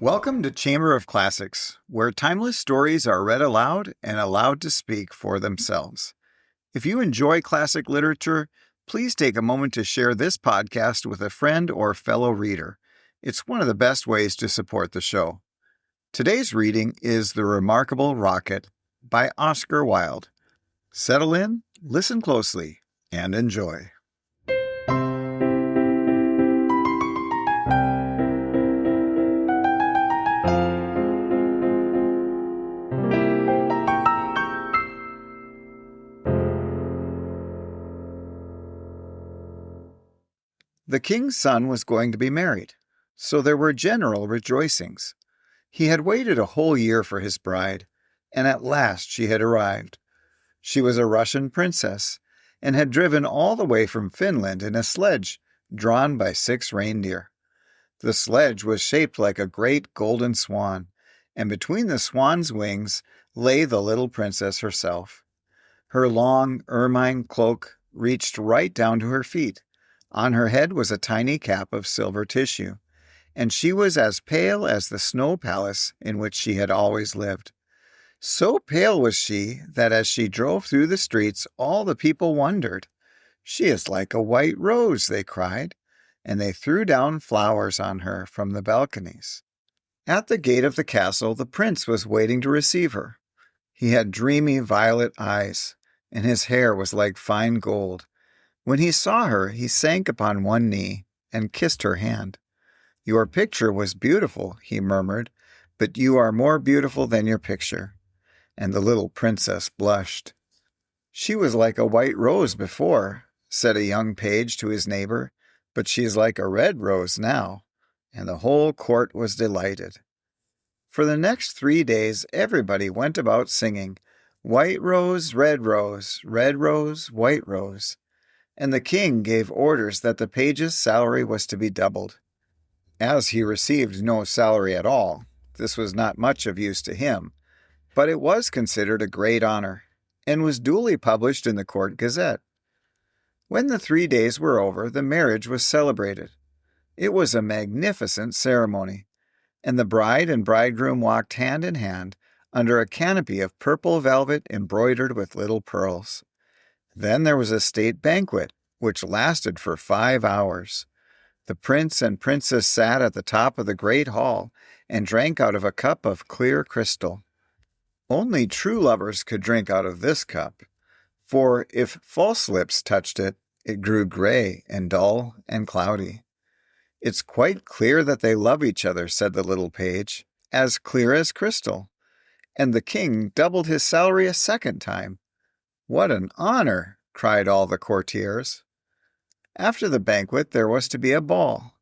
Welcome to Chamber of Classics, where timeless stories are read aloud and allowed to speak for themselves. If you enjoy classic literature, please take a moment to share this podcast with a friend or fellow reader. It's one of the best ways to support the show. Today's reading is The Remarkable Rocket by Oscar Wilde. Settle in, listen closely, and enjoy. The king's son was going to be married, so there were general rejoicings. He had waited a whole year for his bride, and at last she had arrived. She was a Russian princess, and had driven all the way from Finland in a sledge drawn by 6 reindeer. The sledge was shaped like a great golden swan, and between the swan's wings lay the little princess herself. Her long ermine cloak reached right down to her feet. On her head was a tiny cap of silver tissue, and she was as pale as the snow palace in which she had always lived. So pale was she that as she drove through the streets all the people wondered. "She is like a white rose," they cried, and they threw down flowers on her from the balconies. At the gate of the castle the prince was waiting to receive her. He had dreamy violet eyes, and his hair was like fine gold. When he saw her, he sank upon one knee and kissed her hand. "Your picture was beautiful," he murmured, "but you are more beautiful than your picture." And the little princess blushed. "She was like a white rose before," said a young page to his neighbor, "but she is like a red rose now." And the whole court was delighted. For the next 3 days everybody went about singing, "White rose, red rose, red rose, white rose." And the king gave orders that the page's salary was to be doubled. As he received no salary at all, this was not much of use to him, but it was considered a great honor, and was duly published in the court gazette. When the 3 days were over, the marriage was celebrated. It was a magnificent ceremony, and the bride and bridegroom walked hand in hand under a canopy of purple velvet embroidered with little pearls. Then there was a state banquet, which lasted for 5 hours. The prince and princess sat at the top of the great hall and drank out of a cup of clear crystal. Only true lovers could drink out of this cup, for if false lips touched it, it grew gray and dull and cloudy. "It's quite clear that they love each other," said the little page, "as clear as crystal." And the king doubled his salary a second time. "What an honor!" cried all the courtiers. After the banquet there was to be a ball.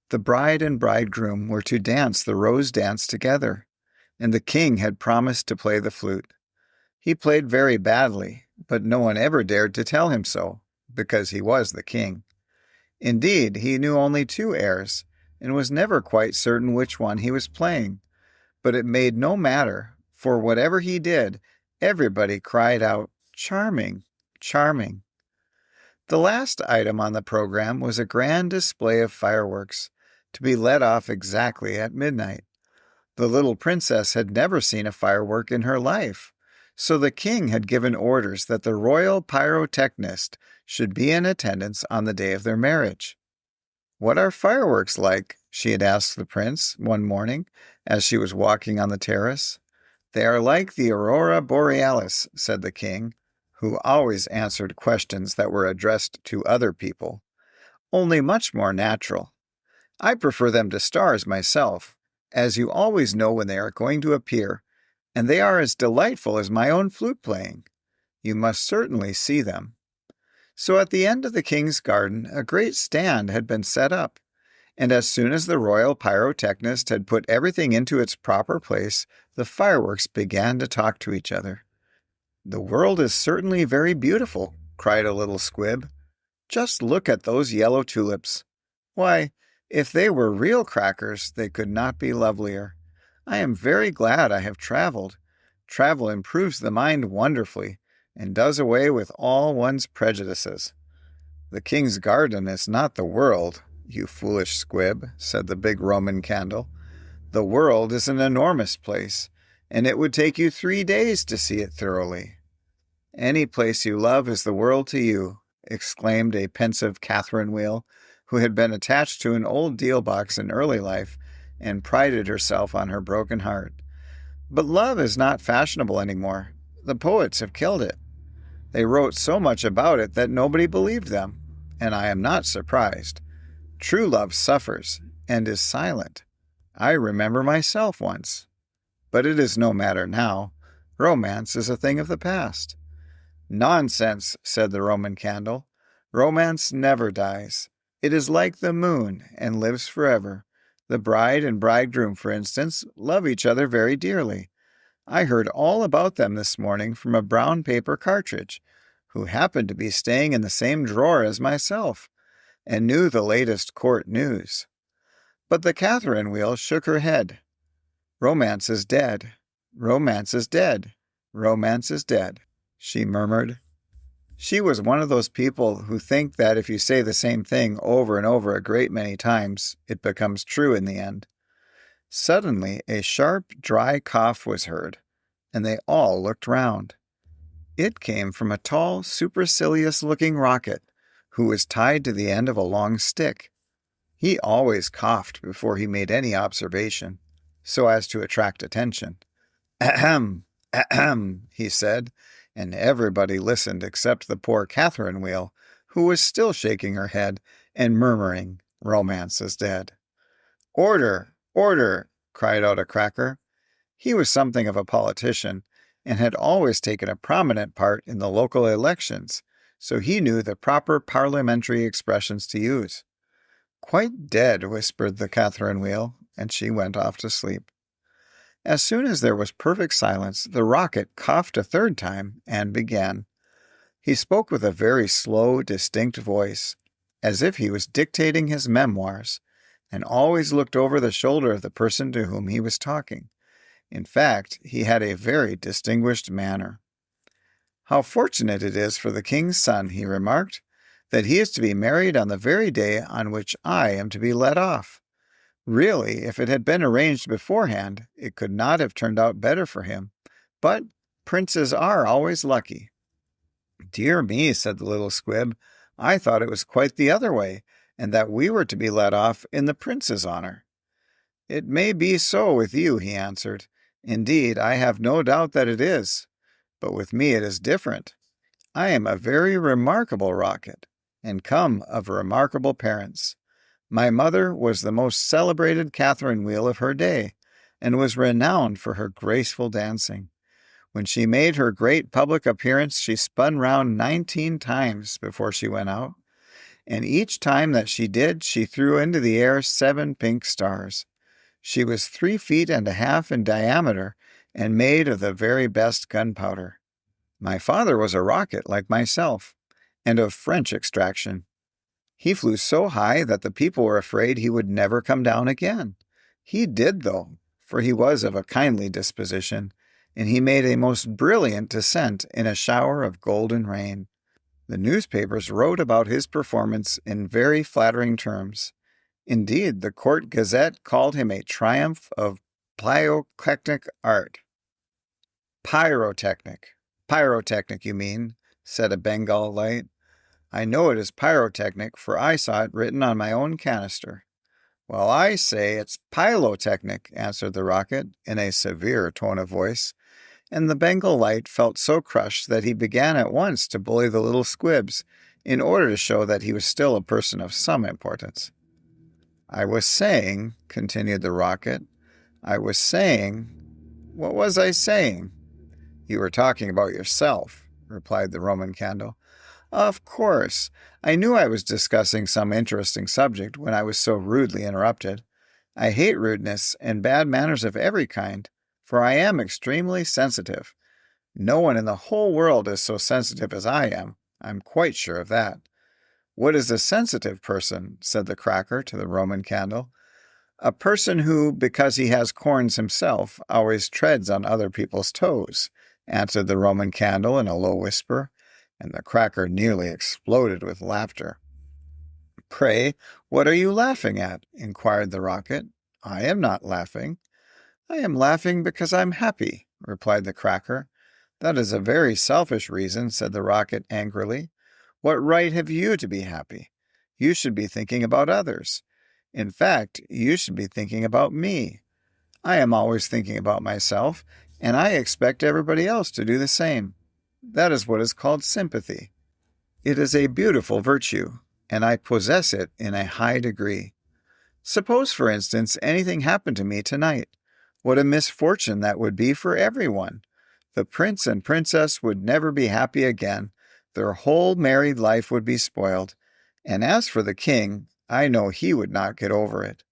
The bride and bridegroom were to dance the rose dance together, and the king had promised to play the flute. He played very badly, but no one ever dared to tell him so, because he was the king. Indeed, he knew only 2 airs, and was never quite certain which one he was playing. But it made no matter, for whatever he did, everybody cried out, "Charming, charming." The last item on the program was a grand display of fireworks, to be let off exactly at midnight. The little princess had never seen a firework in her life, so the king had given orders that the royal pyrotechnist should be in attendance on the day of their marriage. "What are fireworks like?" she had asked the prince one morning as she was walking on the terrace. "They are like the aurora borealis," said the king, who always answered questions that were addressed to other people, "only much more natural. I prefer them to stars myself, as you always know when they are going to appear, and they are as delightful as my own flute playing. You must certainly see them." So at the end of the king's garden a great stand had been set up, and as soon as the royal pyrotechnist had put everything into its proper place, the fireworks began to talk to each other. "The world is certainly very beautiful," cried a little squib. "Just look at those yellow tulips. Why, if they were real crackers, they could not be lovelier. I am very glad I have traveled. Travel improves the mind wonderfully, and does away with all one's prejudices." "The king's garden is not the world, you foolish squib," said the big Roman candle. The world is an enormous place, and it would take you 3 days to see it thoroughly. Any place you love is the world to you, exclaimed a pensive Catherine Wheel, who had been attached to an old deal box in early life and prided herself on her broken heart. But love is not fashionable anymore. The poets have killed it. They wrote so much about it that nobody believed them, and I am not surprised. True love suffers and is silent. I remember myself once. But it is no matter now. Romance is a thing of the past. Nonsense, said the Roman candle. Romance never dies. It is like the moon and lives forever. The bride and bridegroom, for instance, love each other very dearly. I heard all about them this morning from a brown paper cartridge, who happened to be staying in the same drawer as myself, and knew the latest court news. But the Catherine Wheel shook her head. Romance is dead. Romance is dead. Romance is dead, she murmured. She was one of those people who think that if you say the same thing over and over a great many times, it becomes true in the end. Suddenly, a sharp, dry cough was heard, and they all looked round. It came from a tall, supercilious-looking rocket, who was tied to the end of a long stick. He always coughed before he made any observation, so as to attract attention. Ahem, ahem, he said, and everybody listened except the poor Catherine Wheel, who was still shaking her head and murmuring, "Romance is dead." "Order! Order!" cried out a cracker. He was something of a politician, and had always taken a prominent part in the local elections, so he knew the proper parliamentary expressions to use. "Quite dead," whispered the Catherine Wheel, and she went off to sleep. As soon as there was perfect silence, the rocket coughed a third time and began. He spoke with a very slow, distinct voice, as if he was dictating his memoirs, and always looked over the shoulder of the person to whom he was talking. In fact, he had a very distinguished manner. "How fortunate it is for the king's son," he remarked, "that he is to be married on the very day on which I am to be let off. Really, if it had been arranged beforehand, it could not have turned out better for him. But princes are always lucky." "Dear me," said the little squib, "I thought it was quite the other way, and that we were to be let off in the prince's honor." "It may be so with you," he answered. "Indeed, I have no doubt that it is. But with me it is different. I am a very remarkable rocket, and come of remarkable parents. My mother was the most celebrated Catherine Wheel of her day, and was renowned for her graceful dancing. When she made her great public appearance, she spun round 19 times before she went out, and each time that she did, she threw into the air 7 pink stars. She was 3 feet and a half in diameter, and made of the very best gunpowder. My father was a rocket like myself, and of French extraction. He flew so high that the people were afraid he would never come down again. He did, though, for he was of a kindly disposition, and he made a most brilliant descent in a shower of golden rain. The newspapers wrote about his performance in very flattering terms. Indeed, the Court Gazette called him a triumph of pyrotechnic art. Pyrotechnic, you mean, said a Bengal light. "I know it is pyrotechnic, for I saw it written on my own canister." "Well, I say it's pylotechnic," answered the rocket, in a severe tone of voice, and the Bengal light felt so crushed that he began at once to bully the little squibs, in order to show that he was still a person of some importance. "I was saying," continued the rocket, what was I saying?" "You were talking about yourself," replied the Roman candle. "Of course. I knew I was discussing some interesting subject when I was so rudely interrupted. I hate rudeness and bad manners of every kind, for I am extremely sensitive. No one in the whole world is so sensitive as I am. I'm quite sure of that." "What is a sensitive person?" said the cracker to the Roman candle. "A person who, because he has corns himself, always treads on other people's toes," answered the Roman candle in a low whisper, and the cracker nearly exploded with laughter. "Pray, what are you laughing at?" inquired the rocket. I am not laughing. I am laughing because I'm happy, replied the cracker. That is a very selfish reason, said the rocket angrily. What right have you to be happy? You should be thinking about others. In fact, you should be thinking about me. I am always thinking about myself, and I expect everybody else to do the same. That is what is called sympathy. It is a beautiful virtue, and I possess it in a high degree. Suppose, for instance, anything happened to me tonight. What a misfortune that would be for everyone. The prince and princess would never be happy again. Their whole married life would be spoiled. And as for the king, I know he would not get over it.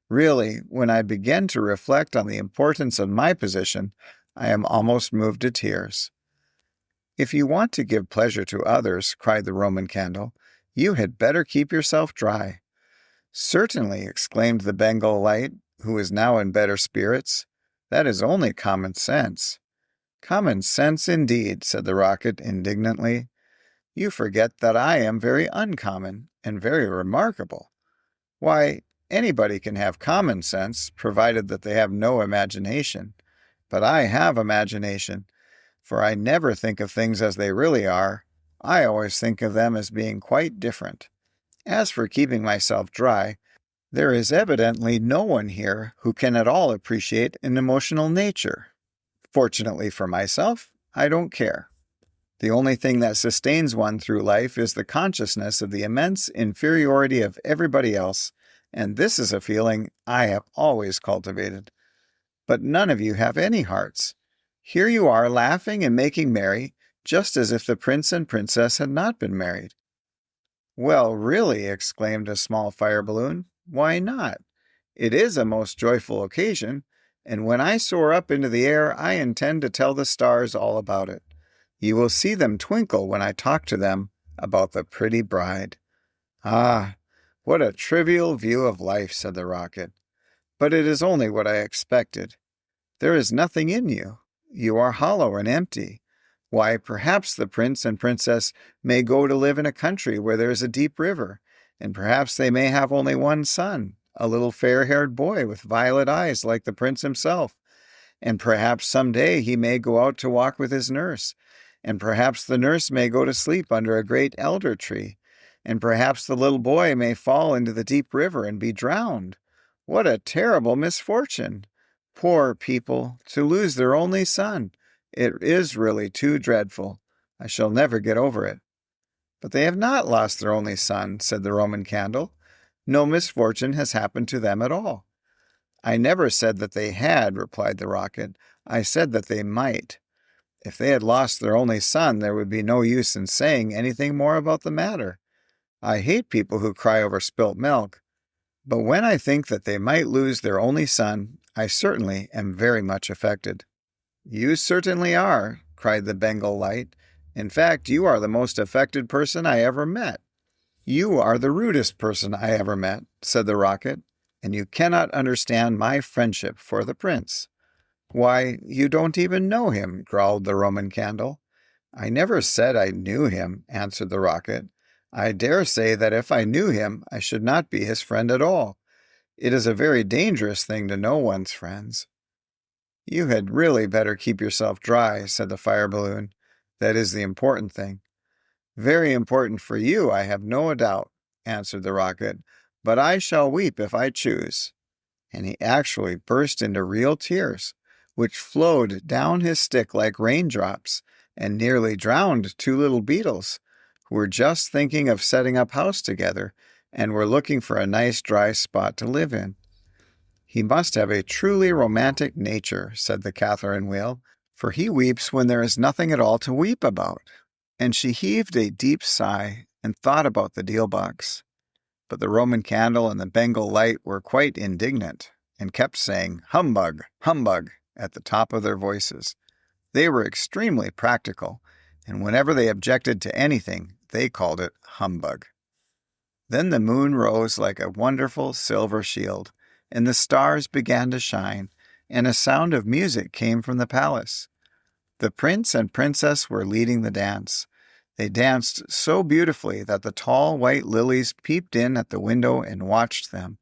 Really, when I begin to reflect on the importance of my position, I am almost moved to tears. If you want to give pleasure to others, cried the Roman candle, you had better keep yourself dry. Certainly, exclaimed the Bengal light, who was now in better spirits. That is only common sense. Common sense indeed, said the rocket indignantly. You forget that I am very uncommon and very remarkable. Why, anybody can have common sense, provided that they have no imagination. But I have imagination, for I never think of things as they really are. I always think of them as being quite different. As for keeping myself dry, there is evidently no one here who can at all appreciate an emotional nature. Fortunately for myself, I don't care. The only thing that sustains one through life is the consciousness of the immense inferiority of everybody else, and this is a feeling I have always cultivated. But none of you have any hearts. Here you are laughing and making merry, just as if the prince and princess had not been married. Well, really, exclaimed a small fire balloon, why not? It is a most joyful occasion, and when I soar up into the air, I intend to tell the stars all about it. You will see them twinkle when I talk to them about the pretty bride. Ah, what a trivial view of life, said the rocket. But it is only what I expected. There is nothing in you. You are hollow and empty. Why, perhaps the prince and princess may go to live in a country where there is a deep river, and perhaps they may have only one son, a little fair-haired boy with violet eyes like the prince himself. And perhaps some day he may go out to walk with his nurse, and perhaps the nurse may go to sleep under a great elder tree, and perhaps the little boy may fall into the deep river and be drowned. What a terrible misfortune! Poor people, to lose their only son! It is really too dreadful. I shall never get over it. But they have not lost their only son, said the Roman candle. No misfortune has happened to them at all. I never said that they had, replied the rocket. I said that they might. If they had lost their only son, there would be no use in saying anything more about the matter. I hate people who cry over spilt milk. But when I think that they might lose their only son, I certainly am very much affected. You certainly are, cried the Bengal light. In fact, you are the most affected person I ever met. You are the rudest person I ever met, said the rocket, and you cannot understand my friendship for the prince. Why, you don't even know him, growled the Roman candle. I never said I knew him, answered the rocket. I dare say that if I knew him, I should not be his friend at all. It is a very dangerous thing to know one's friends. You had really better keep yourself dry, said the fire balloon. That is the important thing. Very important for you, I have no doubt, answered the rocket, but I shall weep if I choose. And he actually burst into real tears, which flowed down his stick like raindrops, and nearly drowned two little beetles, who were just thinking of setting up house together, and were looking for a nice dry spot to live in. He must have a truly romantic nature, said the Catherine wheel, for he weeps when there is nothing at all to weep about. And she heaved a deep sigh, and thought about the deal box. But the Roman candle and the Bengal light were quite indignant, and kept saying, "Humbug, humbug," at the top of their voices. They were extremely practical, and whenever they objected to anything, they called it humbug. Then the moon rose like a wonderful silver shield, and the stars began to shine, and a sound of music came from the palace. The prince and princess were leading the dance. They danced so beautifully that the tall white lilies peeped in at the window and watched them,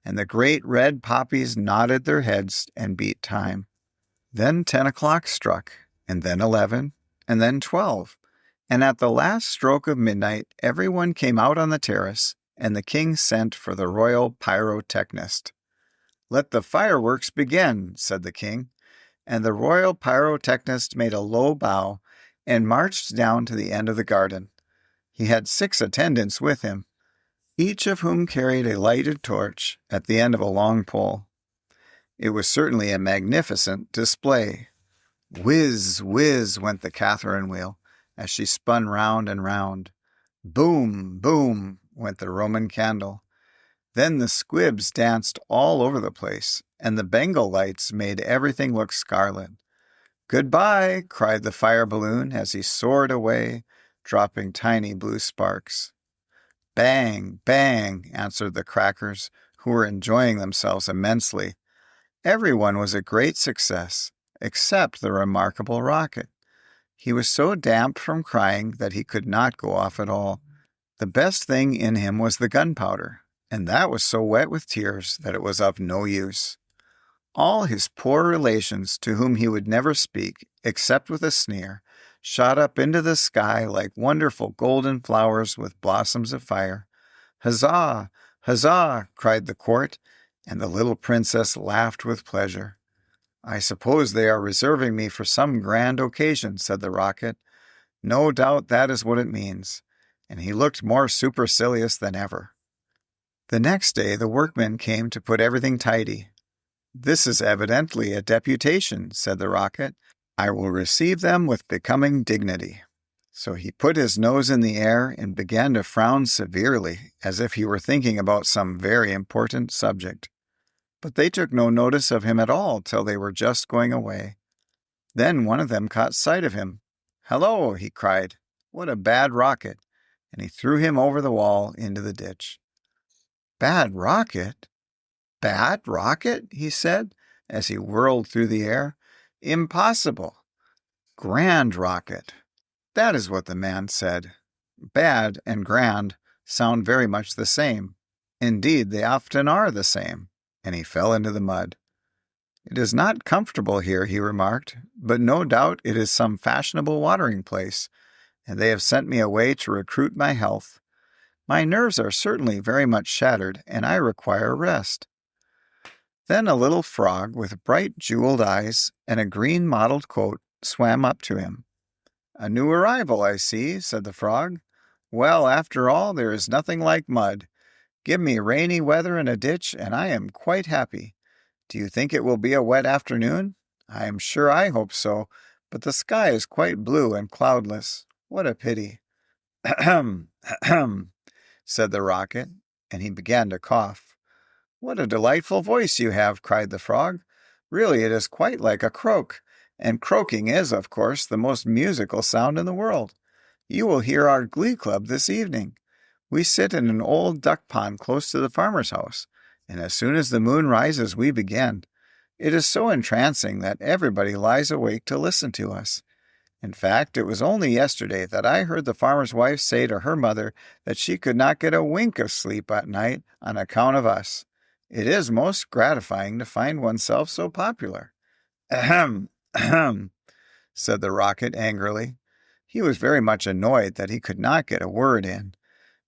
and the great red poppies nodded their heads and beat time. Then 10 o'clock struck, and then 11, and then 12, and at the last stroke of midnight everyone came out on the terrace, and the king sent for the royal pyrotechnist. "Let the fireworks begin," said the king, and the royal pyrotechnist made a low bow and marched down to the end of the garden. He had 6 attendants with him, each of whom carried a lighted torch at the end of a long pole. It was certainly a magnificent display. Whiz, whiz went the Catherine wheel as she spun round and round. Boom, boom went the Roman candle. Then the squibs danced all over the place, and the Bengal lights made everything look scarlet. "Goodbye," cried the fire balloon as he soared away, dropping tiny blue sparks. "Bang, bang," answered the crackers, who were enjoying themselves immensely. Everyone was a great success, except the remarkable rocket. He was so damped from crying that he could not go off at all. The best thing in him was the gunpowder, and that was so wet with tears that it was of no use. All his poor relations, to whom he would never speak, except with a sneer, shot up into the sky like wonderful golden flowers with blossoms of fire. "Huzzah! Huzzah!" cried the court, and the little princess laughed with pleasure. "I suppose they are reserving me for some grand occasion," said the rocket. "No doubt that is what it means." And he looked more supercilious than ever. The next day the workmen came to put everything tidy. "This is evidently a deputation," said the rocket. "I will receive them with becoming dignity." So he put his nose in the air and began to frown severely, as if he were thinking about some very important subject. But they took no notice of him at all till they were just going away. Then one of them caught sight of him. "Hello!" he cried. "What a bad rocket!" And he threw him over the wall into the ditch. "Bad rocket? Bad rocket?" he said, as he whirled through the air. "Impossible! Grand rocket." That is what the man said. Bad and grand sound very much the same. Indeed, they often are the same. And he fell into the mud. "It is not comfortable here," he remarked, "but no doubt it is some fashionable watering place, and they have sent me away to recruit my health. My nerves are certainly very much shattered, and I require rest." Then a little frog with bright jeweled eyes and a green mottled coat swam up to him. "A new arrival, I see," said the frog. "Well, after all, there is nothing like mud. Give me rainy weather and a ditch, and I am quite happy. Do you think it will be a wet afternoon? I am sure I hope so, but the sky is quite blue and cloudless. What a pity." "Ahem, ahem," said the rocket, and he began to cough. "What a delightful voice you have," cried the frog. "Really, it is quite like a croak, and croaking is, of course, the most musical sound in the world. You will hear our glee club this evening. We sit in an old duck pond close to the farmer's house, and as soon as the moon rises we begin. It is so entrancing that everybody lies awake to listen to us. In fact, it was only yesterday that I heard the farmer's wife say to her mother that she could not get a wink of sleep at night on account of us. It is most gratifying to find oneself so popular." "Ahem, ahem," said the rocket angrily. He was very much annoyed that he could not get a word in.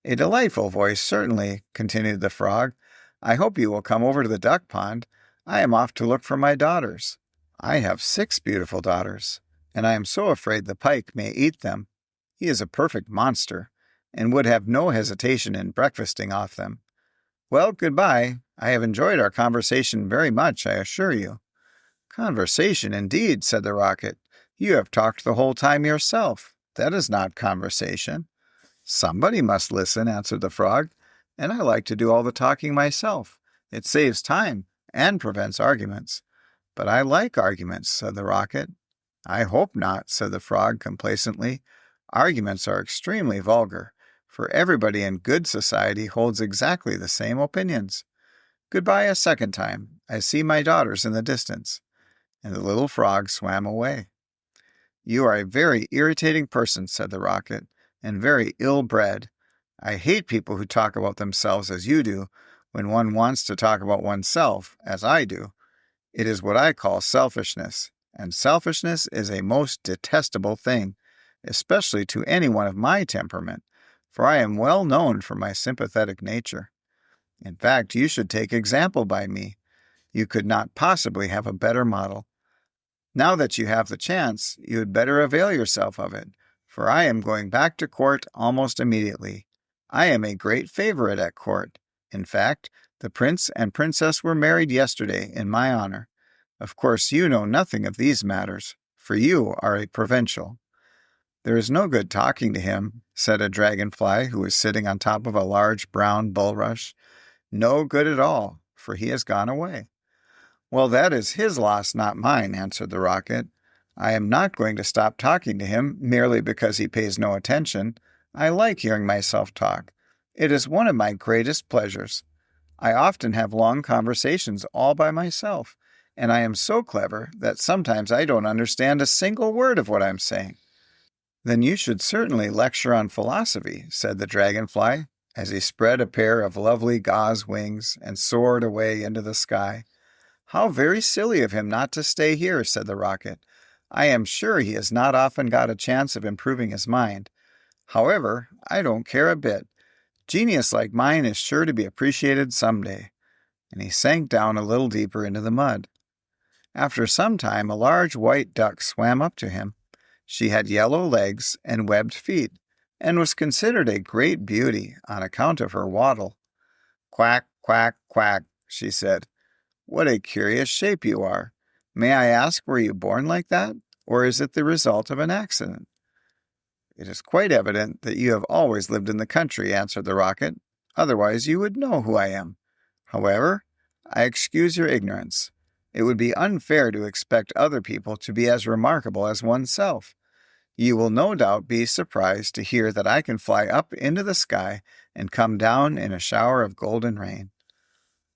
"A delightful voice, certainly," continued the frog. "I hope you will come over to the duck pond. I am off to look for my daughters. I have 6 beautiful daughters, and I am so afraid the pike may eat them. He is a perfect monster, and would have no hesitation in breakfasting off them. Well, goodbye. I have enjoyed our conversation very much, I assure you." "Conversation, indeed," said the rocket. "You have talked the whole time yourself. That is not conversation." "Somebody must listen," answered the frog, "and I like to do all the talking myself. It saves time and prevents arguments." "But I like arguments," said the rocket. "I hope not," said the frog complacently. "Arguments are extremely vulgar, for everybody in good society holds exactly the same opinions. Goodbye a second time. I see my daughters in the distance." And the little frog swam away. "You are a very irritating person," said the rocket, "and very ill-bred. I hate people who talk about themselves as you do, When one wants to talk about oneself, as I do, it is what I call selfishness, and selfishness is a most detestable thing, especially to anyone of my temperament, for I am well known for my sympathetic nature. In fact, you should take example by me. You could not possibly have a better model. Now that you have the chance, you had better avail yourself of it, for I am going back to court almost immediately. I am a great favorite at court. In fact, the prince and princess were married yesterday in my honor. Of course, you know nothing of these matters, for you are a provincial. There is no good talking to him, said a dragonfly who was sitting on top of a large brown bulrush. No good at all, for he has gone away. Well, that is his loss, not mine, answered the rocket. I am not going to stop talking to him merely because he pays no attention. I like hearing myself talk. It is one of my greatest pleasures. I often have long conversations all by myself, and I am so clever that sometimes I don't understand a single word of what I'm saying. Then you should certainly lecture on philosophy, said the dragonfly, as he spread a pair of lovely gauze wings and soared away into the sky. How very silly of him not to stay here, said the rocket. I am sure he has not often got a chance of improving his mind. However, I don't care a bit. Genius like mine is sure to be appreciated some day. And he sank down a little deeper into the mud. After some time, a large white duck swam up to him. She had yellow legs and webbed feet, and was considered a great beauty on account of her waddle. Quack, quack, quack, she said. What a curious shape you are. May I ask, were you born like that, or is it the result of an accident? It is quite evident that you have always lived in the country, answered the rocket. Otherwise you would know who I am. However, I excuse your ignorance. It would be unfair to expect other people to be as remarkable as oneself. You will no doubt be surprised to hear that I can fly up into the sky and come down in a shower of golden rain.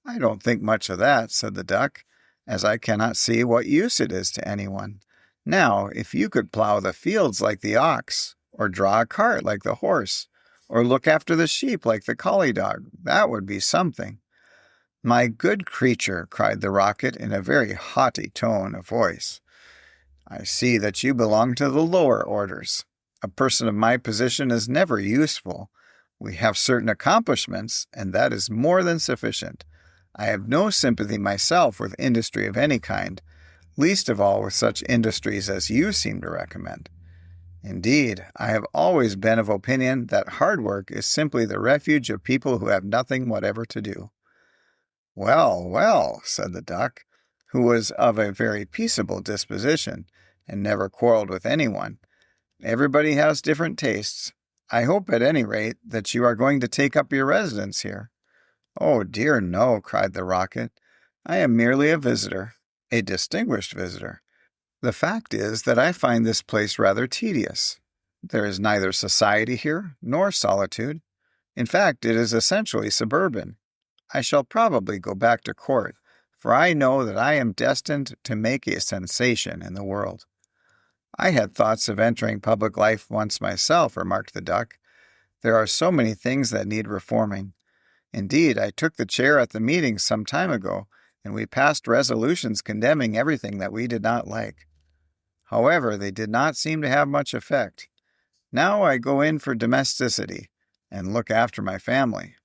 I don't think much of that, said the duck, as I cannot see what use it is to anyone. Now, if you could plow the fields like the ox, or draw a cart like the horse, or look after the sheep like the collie dog, that would be something. My good creature, cried the rocket in a very haughty tone of voice, I see that you belong to the lower orders. A person of my position is never useful. We have certain accomplishments, and that is more than sufficient. I have no sympathy myself with industry of any kind, least of all with such industries as you seem to recommend. Indeed, I have always been of opinion that hard work is simply the refuge of people who have nothing whatever to do. Well, well, said the duck, who was of a very peaceable disposition, and never quarreled with anyone. Everybody has different tastes. I hope, at any rate, that you are going to take up your residence here. Oh, dear no, cried the rocket. I am merely a visitor, a distinguished visitor. The fact is that I find this place rather tedious. There is neither society here, nor solitude. In fact, it is essentially suburban. I shall probably go back to court, for I know that I am destined to make a sensation in the world. I had thoughts of entering public life once myself, remarked the duck. There are so many things that need reforming. Indeed, I took the chair at the meeting some time ago, and we passed resolutions condemning everything that we did not like. However, they did not seem to have much effect. Now I go in for domesticity, and look after my family.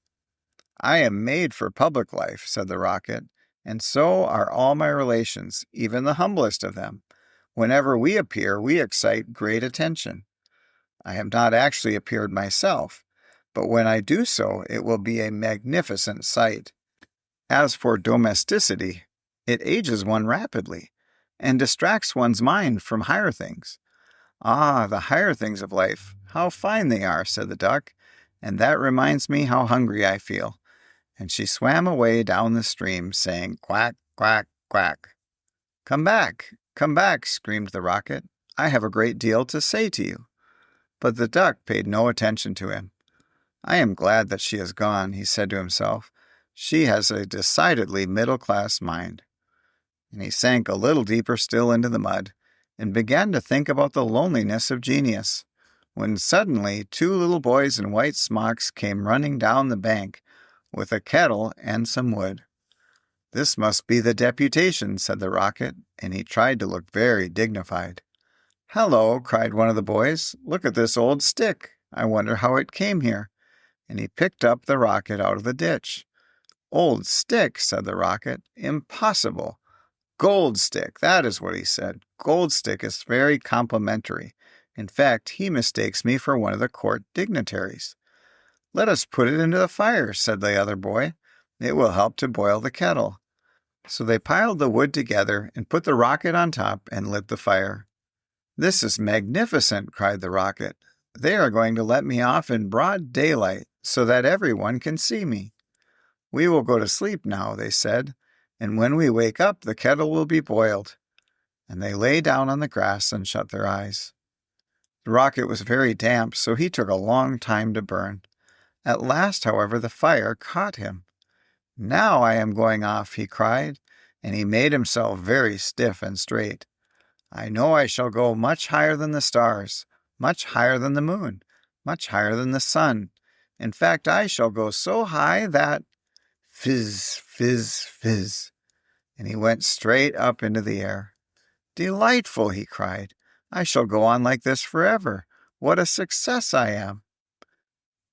I am made for public life, said the rocket, and so are all my relations, even the humblest of them. Whenever we appear, we excite great attention. I have not actually appeared myself, but when I do so, it will be a magnificent sight. As for domesticity, it ages one rapidly, and distracts one's mind from higher things. Ah, the higher things of life, how fine they are, said the duck, and that reminds me how hungry I feel. And she swam away down the stream, saying, quack, quack, quack. Come back, screamed the rocket. I have a great deal to say to you. But the duck paid no attention to him. I am glad that she has gone, he said to himself. She has a decidedly middle-class mind. And he sank a little deeper still into the mud, and began to think about the loneliness of genius, when suddenly 2 little boys in white smocks came running down the bank, with a kettle and some wood. "This must be the deputation," said the rocket, and he tried to look very dignified. "Hello," cried one of the boys. "Look at this old stick. I wonder how it came here." And he picked up the rocket out of the ditch. "Old stick," said the rocket. "Impossible. Gold stick, that is what he said. Gold stick is very complimentary. In fact, he mistakes me for one of the court dignitaries." "Let us put it into the fire," said the other boy. "It will help to boil the kettle." So they piled the wood together and put the rocket on top and lit the fire. "This is magnificent," cried the rocket. "They are going to let me off in broad daylight so that everyone can see me." "We will go to sleep now," they said, "and when we wake up the kettle will be boiled." And they lay down on the grass and shut their eyes. The rocket was very damp, so he took a long time to burn. At last, however, the fire caught him. "Now I am going off," he cried, and he made himself very stiff and straight. "I know I shall go much higher than the stars, much higher than the moon, much higher than the sun. In fact, I shall go so high that—" Fizz, fizz, fizz, and he went straight up into the air. "Delightful," he cried. "I shall go on like this forever. What a success I am!"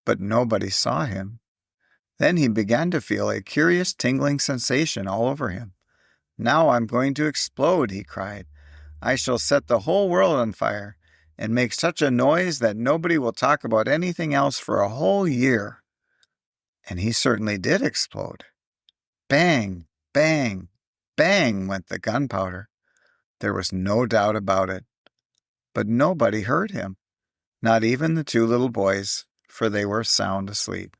But nobody saw him. Then he began to feel a curious tingling sensation all over him. "Now I'm going to explode," he cried. "I shall set the whole world on fire and make such a noise that nobody will talk about anything else for a whole year." And he certainly did explode. Bang, bang, bang went the gunpowder. There was no doubt about it. But nobody heard him, not even the two little boys, for they were sound asleep.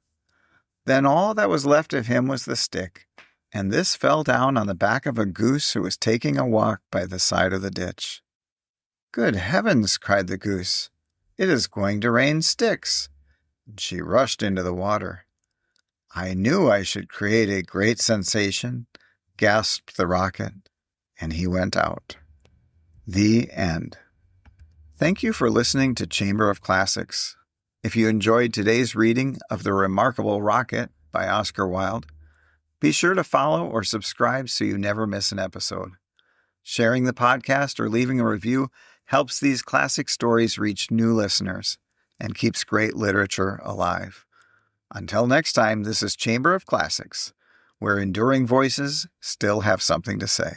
Then all that was left of him was the stick, and this fell down on the back of a goose who was taking a walk by the side of the ditch. "Good heavens!" cried the goose. "It is going to rain sticks." And she rushed into the water. "I knew I should create a great sensation," gasped the rocket, and he went out. The end. Thank you for listening to Chamber of Classics. If you enjoyed today's reading of The Remarkable Rocket by Oscar Wilde, be sure to follow or subscribe so you never miss an episode. Sharing the podcast or leaving a review helps these classic stories reach new listeners and keeps great literature alive. Until next time, this is Chamber of Classics, where enduring voices still have something to say.